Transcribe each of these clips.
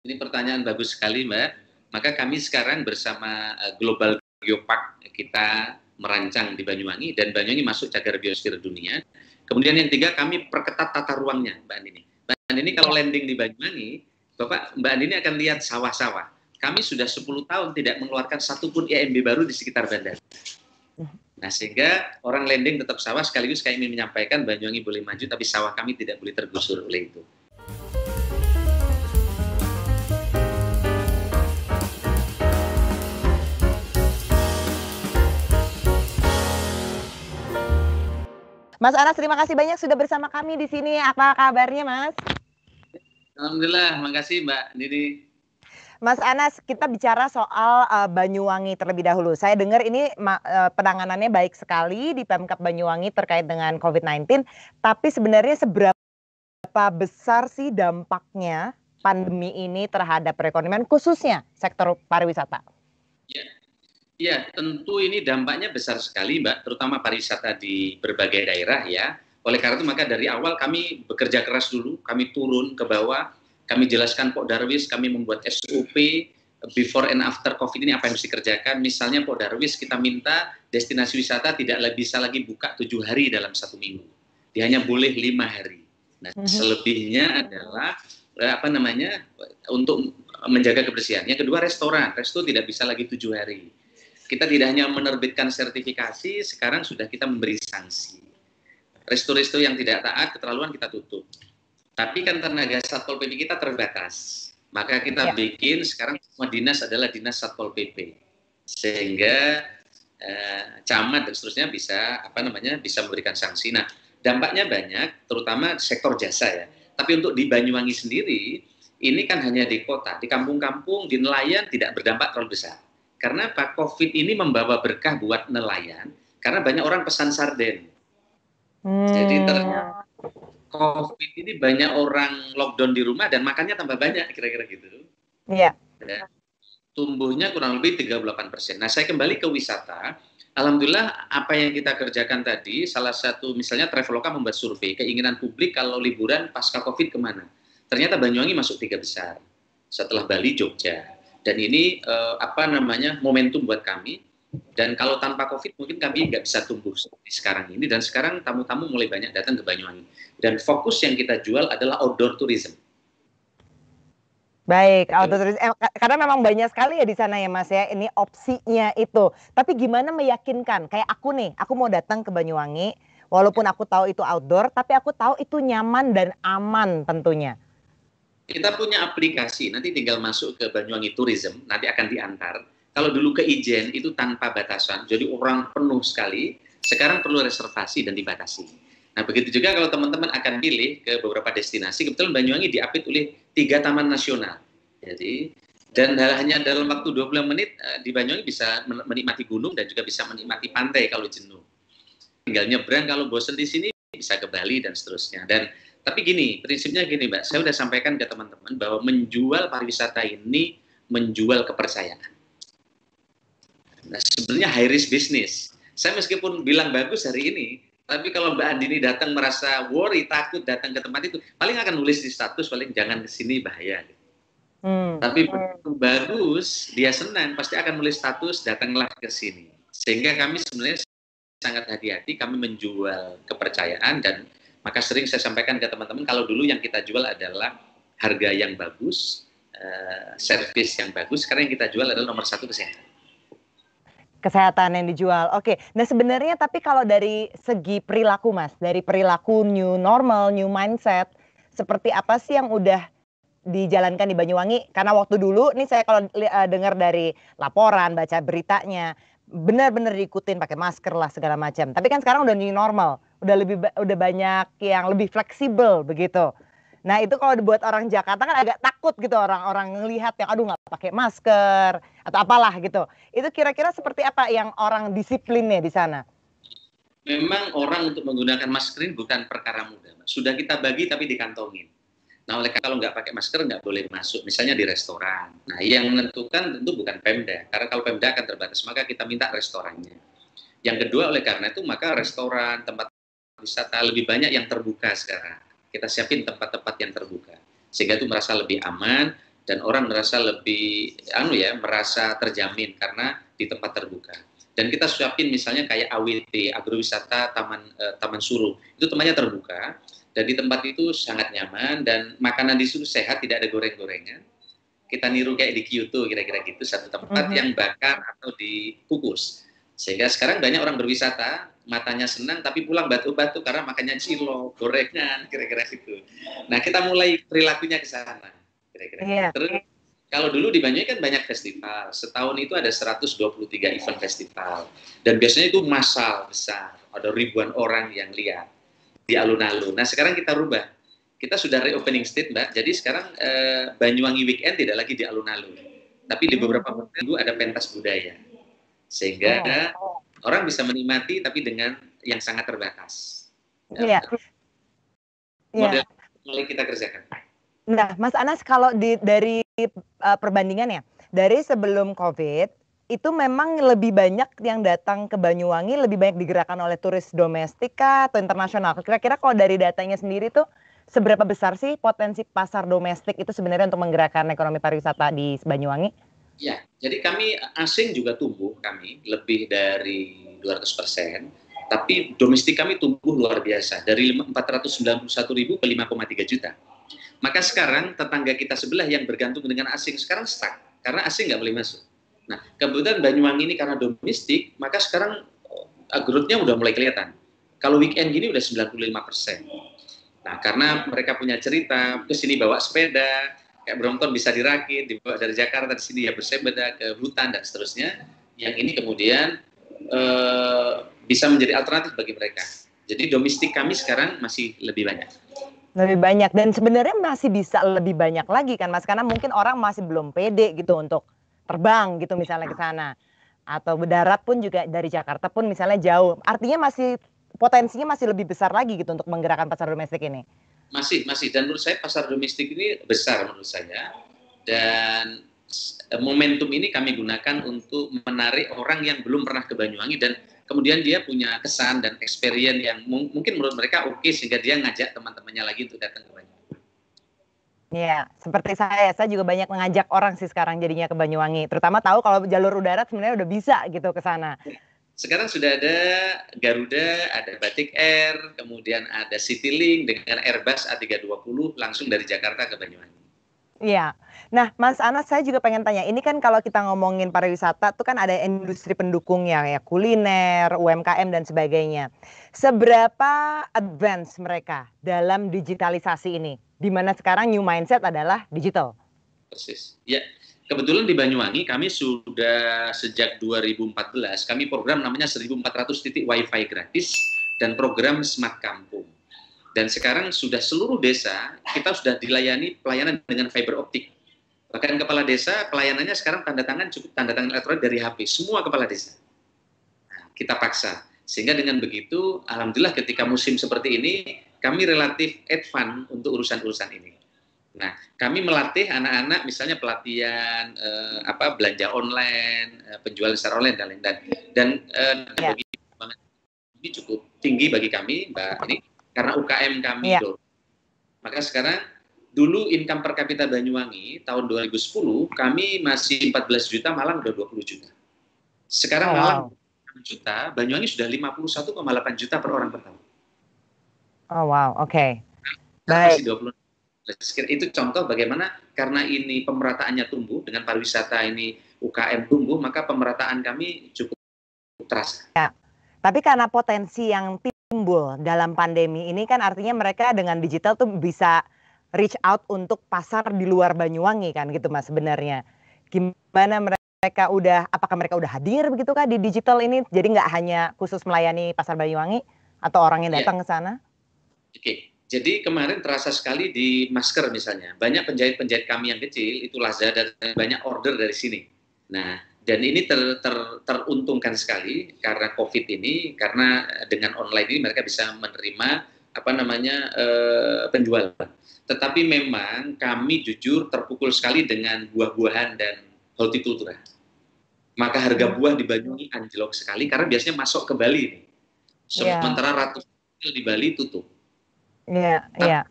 Ini pertanyaan bagus sekali, Mbak. Maka kami sekarang bersama Global Geopark kita merancang di Banyuwangi, dan Banyuwangi masuk cagar biosfer dunia. Kemudian yang tiga, kami perketat tata ruangnya, Mbak Andini. Mbak Andini kalau landing di Banyuwangi, Mbak Andini akan lihat sawah-sawah. Kami sudah 10 tahun tidak mengeluarkan satupun IMB baru di sekitar bandara. Nah, sehingga orang landing tetap sawah, sekaligus kami ingin menyampaikan Banyuwangi boleh maju, tapi sawah kami tidak boleh tergusur oleh itu. Mas Anas, terima kasih banyak sudah bersama kami di sini. Apa kabarnya, Mas? Alhamdulillah, makasih Mbak Nini. Mas Anas, kita bicara soal Banyuwangi terlebih dahulu. Saya dengar ini penanganannya baik sekali di Pemkab Banyuwangi terkait dengan COVID-19. Tapi sebenarnya seberapa besar sih dampaknya pandemi ini terhadap perekonomian, khususnya sektor pariwisata? Ya, tentu ini dampaknya besar sekali, Mbak, terutama pariwisata di berbagai daerah ya. Oleh karena itu maka dari awal kami bekerja keras dulu, kami turun ke bawah, kami jelaskan Pok Darwis, kami membuat SOP before and after COVID ini apa yang mesti dikerjakan. Misalnya Pok Darwis kita minta destinasi wisata tidak bisa lagi buka 7 hari dalam 1 minggu. Dia hanya boleh 5 hari. Nah, selebihnya adalah untuk menjaga kebersihan. Yang kedua resto tidak bisa lagi 7 hari. Kita tidak hanya menerbitkan sertifikasi, sekarang sudah kita memberi sanksi. Resto-resto yang tidak taat, keterlaluan kita tutup. Tapi kan tenaga Satpol PP kita terbatas. Maka kita bikin sekarang semua dinas adalah dinas Satpol PP. Sehingga camat dan seterusnya bisa memberikan sanksi. Nah, dampaknya banyak, terutama sektor jasa ya. Tapi untuk di Banyuwangi sendiri, ini kan hanya di kota. Di kampung-kampung, di nelayan tidak berdampak terlalu besar. Karena Pak COVID ini membawa berkah buat nelayan, karena banyak orang pesan sarden. Jadi ternyata COVID ini banyak orang lockdown di rumah dan makannya tambah banyak, kira-kira gitu. Iya. Ya. Tumbuhnya kurang lebih 38%. Nah, saya kembali ke wisata. Alhamdulillah apa yang kita kerjakan tadi, salah satu misalnya Traveloka membuat survei, keinginan publik kalau liburan pasca COVID kemana. Ternyata Banyuwangi masuk 3 besar. Setelah Bali, Jogja. Dan ini momentum buat kami. Dan kalau tanpa COVID mungkin kami nggak bisa tumbuh seperti sekarang ini. Dan sekarang tamu-tamu mulai banyak datang ke Banyuwangi. Dan fokus yang kita jual adalah outdoor tourism. Baik, outdoor tourism. Karena memang banyak sekali ya di sana ya Mas ya. Ini opsinya itu. Tapi gimana meyakinkan? Kayak aku nih, aku mau datang ke Banyuwangi. Walaupun aku tahu itu outdoor, tapi aku tahu itu nyaman dan aman tentunya. Kita punya aplikasi, nanti tinggal masuk ke Banyuwangi Tourism, nanti akan diantar. Kalau dulu ke Ijen itu tanpa batasan, jadi orang penuh sekali, sekarang perlu reservasi dan dibatasi. Nah, begitu juga kalau teman-teman akan pilih ke beberapa destinasi, kebetulan Banyuwangi diapit oleh 3 taman nasional. Jadi, dan hanya dalam waktu 20 menit di Banyuwangi bisa menikmati gunung dan juga bisa menikmati pantai kalau jenuh. Tinggal nyebrang, kalau bosan di sini bisa ke Bali dan seterusnya. Tapi gini, prinsipnya gini Mbak, saya sudah sampaikan ke teman-teman bahwa menjual pariwisata ini menjual kepercayaan. Nah, sebenarnya high risk business. Saya meskipun bilang bagus hari ini, tapi kalau Mbak Andini datang merasa worry, takut datang ke tempat itu, paling akan nulis di status, paling jangan ke sini bahaya. Tapi bagus, dia senang, pasti akan nulis status, datanglah ke sini. Sehingga kami sebenarnya sangat hati-hati, kami menjual kepercayaan. Dan maka sering saya sampaikan ke teman-teman, kalau dulu yang kita jual adalah harga yang bagus, servis yang bagus, sekarang yang kita jual adalah nomor 1 kesehatan. Kesehatan yang dijual, oke. Nah sebenarnya tapi kalau dari segi perilaku Mas, dari perilaku new normal, new mindset, seperti apa sih yang udah dijalankan di Banyuwangi? Karena waktu dulu, nih saya kalau dengar dari laporan, baca beritanya, benar-benar diikutin pakai masker lah segala macam. Tapi kan sekarang udah new normal, udah banyak yang lebih fleksibel begitu. Nah itu kalau dibuat orang Jakarta kan agak takut gitu, orang-orang ngelihat yang aduh nggak pakai masker atau apalah gitu. Itu kira-kira seperti apa yang orang disiplinnya di sana? Memang orang untuk menggunakan masker ini bukan perkara mudah. Sudah kita bagi tapi dikantongin. Nah, oleh kalau nggak pakai masker nggak boleh masuk, misalnya di restoran. Nah, yang menentukan tentu bukan Pemda, karena kalau Pemda akan terbatas, maka kita minta restorannya. Yang kedua, oleh karena itu, maka restoran, tempat wisata lebih banyak yang terbuka sekarang. Kita siapin tempat-tempat yang terbuka, sehingga itu merasa lebih aman. dan orang merasa lebih merasa terjamin karena di tempat terbuka. Dan kita suapin misalnya kayak AWT, agrowisata Taman Suruh, itu tempatnya terbuka dan di tempat itu sangat nyaman dan makanan di situ sehat, tidak ada goreng-gorengan. Kita niru kayak di Kyoto kira-kira gitu, satu tempat yang bakar atau dikukus. Sehingga sekarang banyak orang berwisata, matanya senang tapi pulang batu-batu karena makannya cilok, gorengan, kira-kira gitu. Nah, kita mulai perilakunya ke sana, kira-kira. Iya. Terus kalau dulu di Banyuwangi kan banyak festival. Setahun itu ada 123 event festival. Dan biasanya itu massal besar. Ada ribuan orang yang lihat di alun-alun. Nah, sekarang kita rubah. Kita sudah reopening state, Mbak. Jadi sekarang Banyuwangi Weekend tidak lagi di alun-alun. Tapi di beberapa minggu ada pentas budaya. Sehingga orang bisa menikmati tapi dengan yang sangat terbatas. Iya. Model mulai kita kerjakan. Nah, Mas Anas, kalau dari perbandingannya, dari sebelum COVID, itu memang lebih banyak yang datang ke Banyuwangi, lebih banyak digerakkan oleh turis domestik kah, atau internasional? Kira-kira kalau dari datanya sendiri tuh, seberapa besar sih potensi pasar domestik itu sebenarnya untuk menggerakkan ekonomi pariwisata di Banyuwangi? Ya, jadi kami asing juga tumbuh, kami lebih dari 200%, tapi domestik kami tumbuh luar biasa, dari 491.000 ke 5,3 juta. Maka sekarang tetangga kita sebelah yang bergantung dengan asing sekarang stuck karena asing nggak boleh masuk. Nah, kebetulan Banyuwangi ini karena domestik, maka sekarang growth-nya udah mulai kelihatan. Kalau weekend gini udah 95%. Nah, karena mereka punya cerita, ke sini bawa sepeda, kayak Brompton bisa dirakit, dibawa dari Jakarta di sini ya bersepeda ke hutan dan seterusnya. Yang ini kemudian bisa menjadi alternatif bagi mereka. Jadi domestik kami sekarang masih lebih banyak. Lebih banyak, dan sebenarnya masih bisa lebih banyak lagi kan Mas, karena mungkin orang masih belum pede gitu untuk terbang gitu misalnya ke sana, atau berdarat pun juga dari Jakarta pun misalnya jauh, artinya masih potensinya masih lebih besar lagi gitu untuk menggerakkan pasar domestik ini. Masih, dan menurut saya pasar domestik ini besar menurut saya, dan momentum ini kami gunakan untuk menarik orang yang belum pernah ke Banyuwangi dan kemudian dia punya kesan dan experience yang mungkin menurut mereka oke, sehingga dia ngajak teman-temannya lagi untuk datang ke Banyuwangi. Iya, seperti saya juga banyak mengajak orang sih sekarang jadinya ke Banyuwangi, terutama tahu kalau jalur udara sebenarnya udah bisa gitu ke sana. Sekarang sudah ada Garuda, ada Batik Air, kemudian ada Citylink dengan Airbus A320 langsung dari Jakarta ke Banyuwangi. Iya. Nah, Mas Anas, saya juga pengen tanya, ini kan kalau kita ngomongin pariwisata tuh kan ada industri pendukungnya ya, kuliner, UMKM dan sebagainya. Seberapa advance mereka dalam digitalisasi ini? Di mana sekarang new mindset adalah digital. Persis. Ya, kebetulan di Banyuwangi kami sudah sejak 2014, kami program namanya 1.400 titik Wi-Fi gratis dan program Smart Kampung. Dan sekarang sudah seluruh desa kita sudah dilayani pelayanan dengan fiber optik. Bahkan kepala desa pelayanannya sekarang tanda tangan elektronik dari HP, semua kepala desa. Nah, kita paksa. Sehingga dengan begitu, alhamdulillah ketika musim seperti ini, kami relatif advance untuk urusan-urusan ini. Nah, kami melatih anak-anak misalnya pelatihan belanja online, penjualan secara online dan lain-lain. Dan ini cukup tinggi bagi kami, Mbak ini. Karena UKM kami itu. Maka sekarang dulu income per kapita Banyuwangi tahun 2010 kami masih 14 juta, Malang udah 20 juta. Sekarang Malang 6 juta, Banyuwangi sudah 51,8 juta per orang per tahun. Oh wow, oke. Baik. Masih 20. Itu contoh bagaimana karena ini pemerataannya tumbuh, dengan pariwisata ini UKM tumbuh, maka pemerataan kami cukup terasa. Ya. Tapi karena potensi yang timbul dalam pandemi ini kan artinya mereka dengan digital tuh bisa reach out untuk pasar di luar Banyuwangi kan gitu Mas sebenarnya. Gimana apakah mereka udah hadir begitu kah di digital ini? Jadi nggak hanya khusus melayani pasar Banyuwangi atau orang yang datang ke sana? Oke. Jadi kemarin terasa sekali di masker misalnya. Banyak penjahit-penjahit kami yang kecil itu Lazada dan banyak order dari sini. Nah, dan ini teruntungkan sekali karena COVID ini, karena dengan online ini mereka bisa menerima penjualan. Tetapi memang kami jujur terpukul sekali dengan buah-buahan dan hortikultura. Maka harga buah di Banyuwangi anjlok sekali karena biasanya masuk ke Bali nih. Sementara ratusan di Bali tutup. Iya.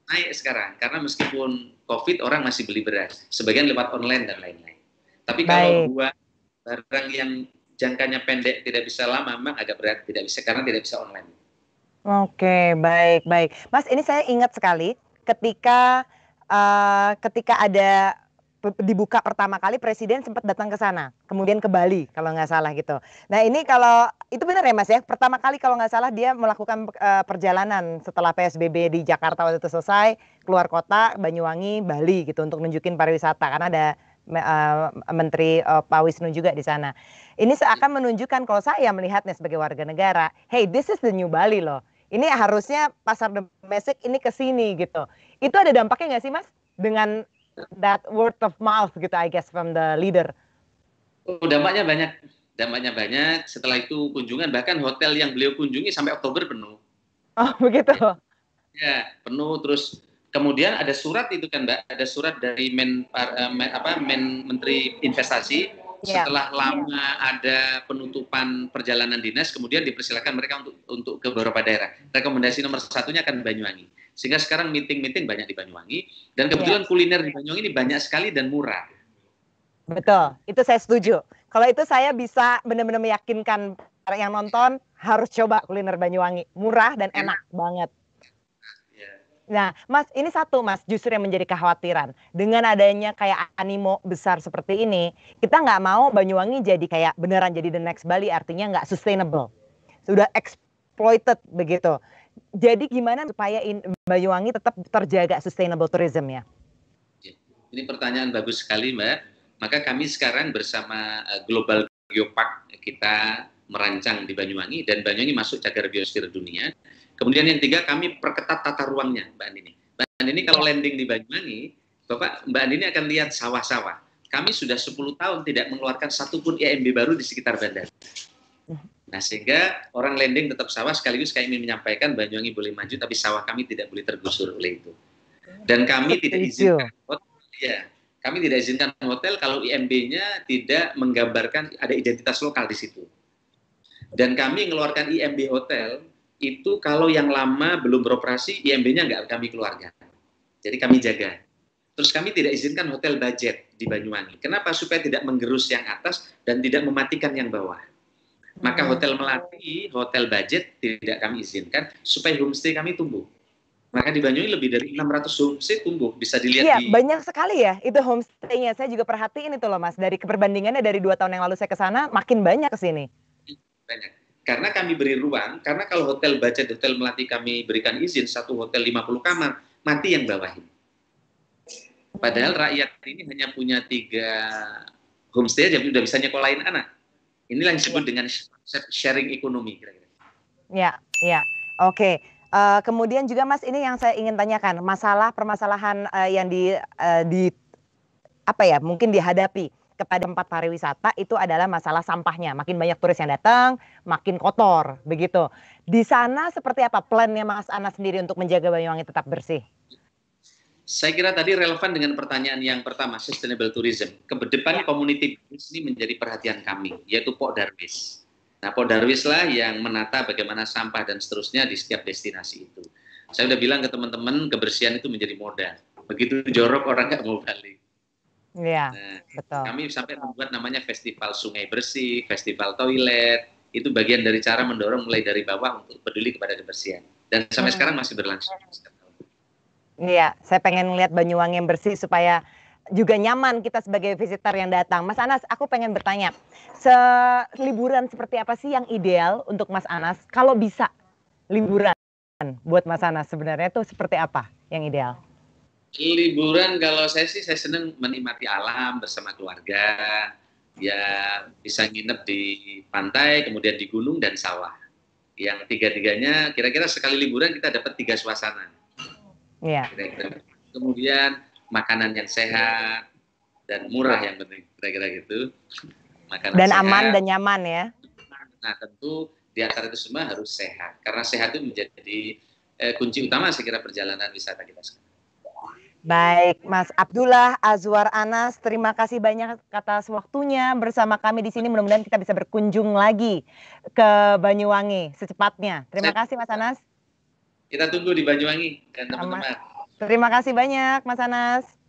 naik sekarang karena meskipun COVID orang masih beli beras, sebagian lewat online dan lain-lain. Tapi kalau buat barang yang jangkanya pendek tidak bisa lama, memang agak berat, tidak bisa karena tidak bisa online. Oke, baik, baik. Mas, ini saya ingat sekali ketika ada dibuka pertama kali presiden sempat datang ke sana, kemudian ke Bali kalau nggak salah gitu. Nah ini kalau itu benar ya Mas ya, pertama kali kalau nggak salah dia melakukan perjalanan setelah PSBB di Jakarta waktu itu selesai, keluar kota, Banyuwangi, Bali gitu untuk nunjukin pariwisata karena ada Menteri Pak Wisnu juga di sana. Ini seakan menunjukkan kalau saya melihatnya sebagai warga negara, hey this is the new Bali loh. Ini harusnya pasar domestik ini ke sini gitu. Itu ada dampaknya nggak sih Mas dengan that word of mouth gitu I guess from the leader? Oh, dampaknya banyak. Dampaknya banyak. Setelah itu kunjungan bahkan hotel yang beliau kunjungi sampai Oktober penuh. Oh begitu. Ya, penuh terus kemudian ada surat itu kan Mbak, ada surat dari Menteri Investasi setelah lama ada penutupan perjalanan dinas, kemudian dipersilakan mereka untuk ke beberapa daerah. Rekomendasi nomor satunya akan Banyuwangi. Sehingga sekarang meeting-meeting banyak di Banyuwangi dan kebetulan kuliner di Banyuwangi ini banyak sekali dan murah. Betul, itu saya setuju. Kalau itu saya bisa benar-benar meyakinkan yang nonton harus coba kuliner Banyuwangi, murah dan enak banget. Nah, Mas, ini satu, Mas, justru yang menjadi kekhawatiran. Dengan adanya kayak animo besar seperti ini, kita nggak mau Banyuwangi jadi kayak beneran jadi the next Bali, artinya nggak sustainable. Sudah exploited begitu. Jadi gimana supaya Banyuwangi tetap terjaga sustainable tourism ya? Ini pertanyaan bagus sekali, Mbak. Maka kami sekarang bersama Global Geopark kita merancang di Banyuwangi dan Banyuwangi masuk cagar biosfer dunia. Kemudian yang tiga, kami perketat tata ruangnya, Mbak Andini. Mbak Andini kalau landing di Banyuwangi, Mbak Andini akan lihat sawah-sawah. Kami sudah 10 tahun tidak mengeluarkan satupun IMB baru di sekitar bandara. Nah, sehingga orang landing tetap sawah, sekaligus kami ingin menyampaikan Banyuwangi boleh maju, tapi sawah kami tidak boleh tergusur oleh itu. Dan kami tidak izinkan kami tidak izinkan hotel kalau IMB-nya tidak menggambarkan ada identitas lokal di situ. Dan kami mengeluarkan IMB hotel, itu kalau yang lama belum beroperasi, IMB-nya nggak kami keluarkan. Jadi kami jaga. Terus kami tidak izinkan hotel budget di Banyuwangi. Kenapa? Supaya tidak menggerus yang atas dan tidak mematikan yang bawah. Maka hotel melati, hotel budget tidak kami izinkan supaya homestay kami tumbuh. Maka di Banyuwangi lebih dari 600 homestay tumbuh, bisa dilihat. Iya, banyak sekali ya itu homestay-nya. Saya juga perhatiin itu loh Mas, dari perbandingannya dari 2 tahun yang lalu saya ke sana, makin banyak ke sini. Banyak. Karena kami beri ruang, karena kalau hotel budget, hotel melati kami berikan izin, satu hotel 50 kamar, mati yang bawahin. Padahal rakyat ini hanya punya 3 homestay aja, sudah bisa nyekolahin anak. Inilah yang disebut dengan sharing ekonomi. Ya, ya, oke. Kemudian juga Mas, ini yang saya ingin tanyakan, permasalahan yang mungkin dihadapi kepada tempat pariwisata itu adalah masalah sampahnya. Makin banyak turis yang datang, makin kotor, begitu. Di sana seperti apa plannya Mas Anas sendiri untuk menjaga Banyuwangi tetap bersih? Saya kira tadi relevan dengan pertanyaan yang pertama, sustainable tourism. Kedepan community ini menjadi perhatian kami, yaitu Pok Darwis. Nah, Pok Darwis lah yang menata bagaimana sampah dan seterusnya di setiap destinasi itu. Saya udah bilang ke teman-teman, kebersihan itu menjadi modal. Begitu jorok orang nggak mau balik. Iya, nah, betul. Kami sampai membuat namanya festival sungai bersih, festival toilet. Itu bagian dari cara mendorong mulai dari bawah untuk peduli kepada kebersihan. Dan sampai sekarang masih berlangsung. Iya, saya pengen melihat Banyuwangi yang bersih supaya juga nyaman kita sebagai visitor yang datang. Mas Anas, aku pengen bertanya, liburan seperti apa sih yang ideal untuk Mas Anas? Kalau bisa liburan buat Mas Anas sebenarnya itu seperti apa yang ideal? Liburan kalau saya sih saya senang menikmati alam bersama keluarga, ya bisa nginep di pantai, kemudian di gunung dan sawah. Yang tiga-tiganya kira-kira sekali liburan kita dapat 3 suasana. Iya. Kemudian makanan yang sehat dan murah yang penting, kira-kira gitu. Makanan dan sehat, aman dan nyaman ya. Nah tentu di antara itu semua harus sehat, karena sehat itu menjadi kunci utama saya kira perjalanan wisata kita sekarang. Baik, Mas Abdullah Azwar Anas, terima kasih banyak atas waktunya bersama kami di sini. Mudah-mudahan kita bisa berkunjung lagi ke Banyuwangi secepatnya. Terima kasih Mas Anas. Kita tunggu di Banyuwangi dan teman-teman. Terima kasih banyak Mas Anas.